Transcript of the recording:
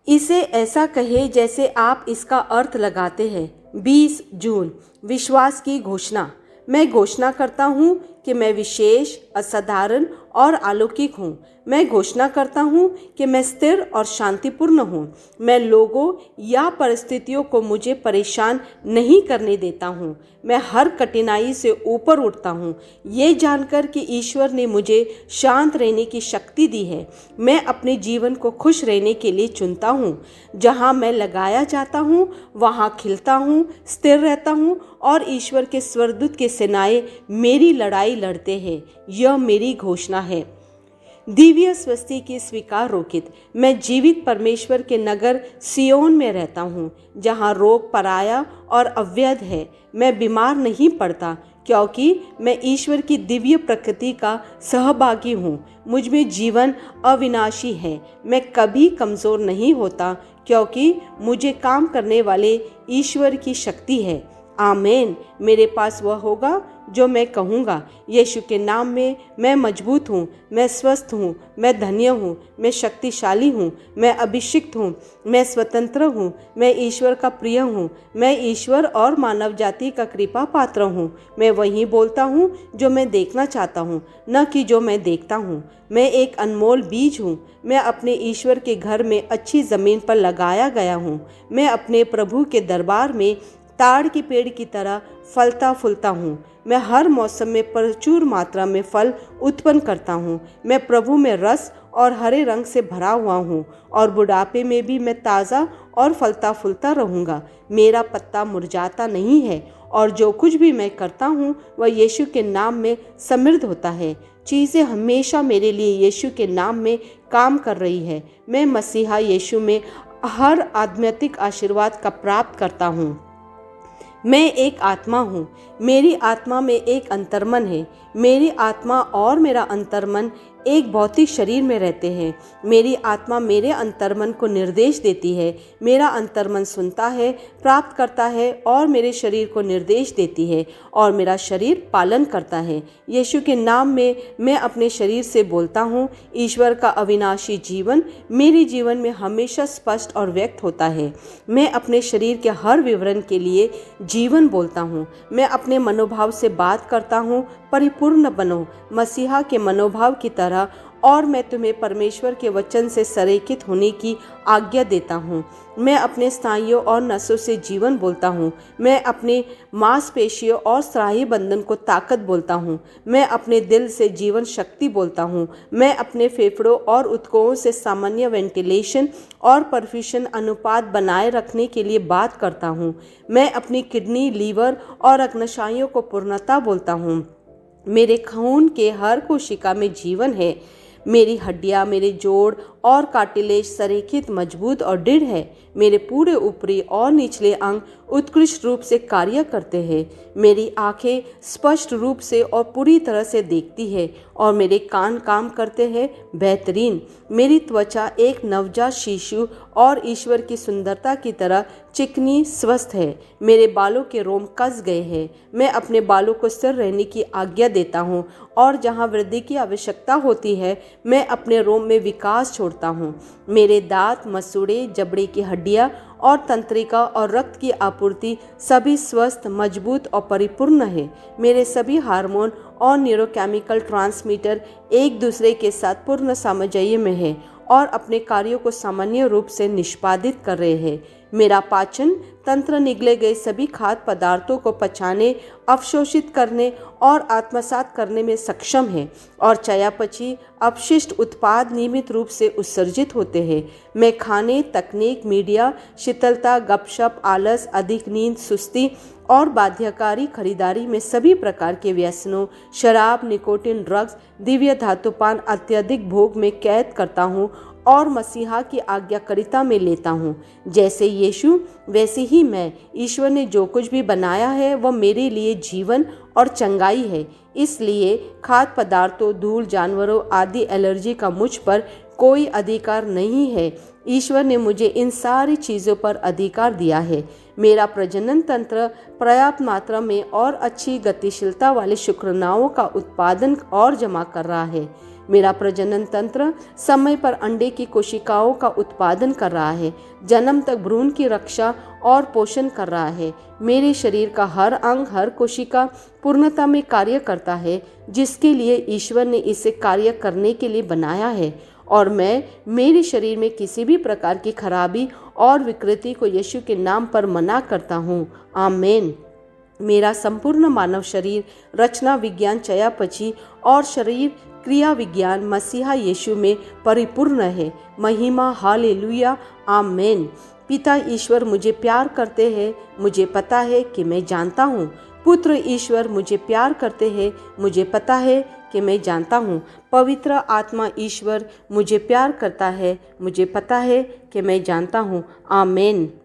इसे ऐसा कहे जैसे आप इसका अर्थ लगाते हैं। 20 जून, विश्वास की घोषणा। मैं घोषणा करता हूँ कि मैं विशेष, असाधारण और अलौकिक हूँ। मैं घोषणा करता हूँ कि मैं स्थिर और शांतिपूर्ण हूँ। मैं लोगों या परिस्थितियों को मुझे परेशान नहीं करने देता हूँ। मैं हर कठिनाई से ऊपर उठता हूँ, ये जानकर कि ईश्वर ने मुझे शांत रहने की शक्ति दी है। मैं अपने जीवन को खुश रहने के लिए चुनता हूँ। जहाँ मैं लगाया जाता हूँ वहाँ खिलता हूँ, स्थिर रहता हूँ और ईश्वर के स्वर्गदूत के सेनाएं मेरी लड़ाई लड़ते हैं। यह मेरी घोषणा है। दिव्य स्वस्ति की स्वीकार रोकित। मैं जीवित परमेश्वर के नगर सियोन में रहता हूँ, जहाँ रोग पराया और अवैध है। मैं बीमार नहीं पड़ता, क्योंकि मैं ईश्वर की दिव्य प्रकृति का सहभागी हूँ। मुझ में जीवन अविनाशी है। मैं कभी कमज़ोर नहीं होता, क्योंकि मुझे काम करने वाले ईश्वर की शक्ति है। आमीन। मेरे पास वह होगा जो मैं कहूँगा। यीशु के नाम में मैं मजबूत हूँ, मैं स्वस्थ हूँ, मैं धन्य हूँ, मैं शक्तिशाली हूँ, मैं अभिषिक्त हूँ, मैं स्वतंत्र हूँ, मैं ईश्वर का प्रिय हूँ, मैं ईश्वर और मानव जाति का कृपा पात्र हूँ। मैं वही बोलता हूँ जो मैं देखना चाहता हूँ, न कि जो मैं देखता हूँ। मैं एक अनमोल बीज हूँ। मैं अपने ईश्वर के घर में अच्छी ज़मीन पर लगाया गया हूँ। मैं अपने प्रभु के दरबार में ताड़ के पेड़ की तरह फलता फूलता हूँ। मैं हर मौसम में प्रचुर मात्रा में फल उत्पन्न करता हूँ। मैं प्रभु में रस और हरे रंग से भरा हुआ हूँ और बुढ़ापे में भी मैं ताज़ा और फलता फूलता रहूँगा। मेरा पत्ता मुरझाता नहीं है और जो कुछ भी मैं करता हूँ वह यीशु के नाम में समृद्ध होता है। चीज़ें हमेशा मेरे लिए यीशु के नाम में काम कर रही है। मैं मसीहा यीशु में हर आध्यात्मिक आशीर्वाद का प्राप्त करता हूँ। मैं एक आत्मा हूँ। मेरी आत्मा में एक अंतर्मन है। मेरी आत्मा और मेरा अंतर्मन एक भौतिक शरीर में रहते हैं। मेरी आत्मा मेरे अंतर्मन को निर्देश देती है। मेरा अंतर्मन सुनता है, प्राप्त करता है और मेरे शरीर को निर्देश देती है और मेरा शरीर पालन करता है। यीशु के नाम में मैं अपने शरीर से बोलता हूँ। ईश्वर का अविनाशी जीवन मेरे जीवन में हमेशा स्पष्ट और व्यक्त होता है। मैं अपने शरीर के हर विवरण के लिए जीवन बोलता हूँ। मैं अपने मनोभाव से बात करता हूँ, परिपूर्ण बनो मसीहा के मनोभाव की तरह, और मैं तुम्हें परमेश्वर के वचन से संरेखित होने की आज्ञा देता हूँ। मैं अपने स्नायुओं और नसों से जीवन बोलता हूँ। मैं अपने मांसपेशियों और स्नायु बंधन को ताकत बोलता हूँ। मैं अपने दिल से जीवन शक्ति बोलता हूँ। मैं अपने फेफड़ों और ऊतकों से सामान्य वेंटिलेशन और परफ्यूशन अनुपात बनाए रखने के लिए बात करता हूँ। मैं अपनी किडनी, लीवर और अग्नाशयों को पूर्णता बोलता हूँ। मेरे खून के हर कोशिका में जीवन है। मेरी हड्डियाँ, मेरे जोड़ और कार्टिलेज संरेखित, मजबूत और दृढ़ है। मेरे पूरे ऊपरी और निचले अंग उत्कृष्ट रूप से कार्य करते हैं। मेरी आंखें स्पष्ट रूप से और पूरी तरह से देखती है और मेरे कान काम करते हैं बेहतरीन। मेरी त्वचा एक नवजात शिशु और ईश्वर की सुंदरता की तरह चिकनी, स्वस्थ है। मेरे बालों के रोम कस गए हैं। मैं अपने बालों को स्थिर रहने की आज्ञा देता हूँ और जहाँ वृद्धि की आवश्यकता होती है मैं अपने रोम में विकास छोड़ता हूँ। मेरे दांत, मसूड़े, जबड़े की हड्डियाँ और तंत्रिका और रक्त की आपूर्ति सभी स्वस्थ, मजबूत और परिपूर्ण है। मेरे सभी हार्मोन और न्यूरोकेमिकल ट्रांसमीटर एक दूसरे के साथ पूर्ण सामंजस्य में है और अपने कार्यों को सामान्य रूप से निष्पादित कर रहे हैं। मेरा पाचन तंत्र निगले गए सभी खाद्य पदार्थों को पचाने, अवशोषित करने और आत्मसात करने में सक्षम है और चयापचय अपशिष्ट उत्पाद नियमित रूप से उत्सर्जित होते हैं। मैं खाने, तकनीक, मीडिया, शीतलता, गपशप, आलस, अधिक नींद, सुस्ती और बाध्यकारी खरीदारी में सभी प्रकार के व्यसनों, शराब, निकोटिन, ड्रग्स, दिव्य धातुपान, अत्यधिक भोग में कैद करता हूँ और मसीहा की आज्ञाकारिता में लेता हूँ। जैसे यीशु वैसे ही मैं। ईश्वर ने जो कुछ भी बनाया है वह मेरे लिए जीवन और चंगाई है। इसलिए खाद्य पदार्थों, धूल, जानवरों आदि एलर्जी का मुझ पर कोई अधिकार नहीं है। ईश्वर ने मुझे इन सारी चीज़ों पर अधिकार दिया है। मेरा प्रजनन तंत्र पर्याप्त मात्रा में और अच्छी गतिशीलता वाले शुक्राणुओं का उत्पादन और जमा कर रहा है। मेरा प्रजनन तंत्र समय पर अंडे की कोशिकाओं का उत्पादन कर रहा है, जन्म तक भ्रूण की रक्षा और पोषण कर रहा है। मेरे शरीर का हर अंग, हर कोशिका पूर्णता में कार्य करता है, जिसके लिए ईश्वर ने इसे कार्य करने के लिए बनाया है। और मैं मेरे शरीर में किसी भी प्रकार की खराबी और विकृति को यीशु के नाम पर मना करता हूँ। आमीन। मेरा संपूर्ण मानव शरीर रचना विज्ञान, चयापचय और शरीर क्रिया विज्ञान मसीहा यीशु में परिपूर्ण है। महिमा, हालेलुया, आमीन। पिता ईश्वर मुझे प्यार करते हैं, मुझे पता है कि मैं जानता हूँ। पुत्र ईश्वर मुझे प्यार करते हैं, मुझे पता है कि मैं जानता हूँ। पवित्र आत्मा ईश्वर मुझे प्यार करता है, मुझे पता है कि मैं जानता हूँ। आमीन।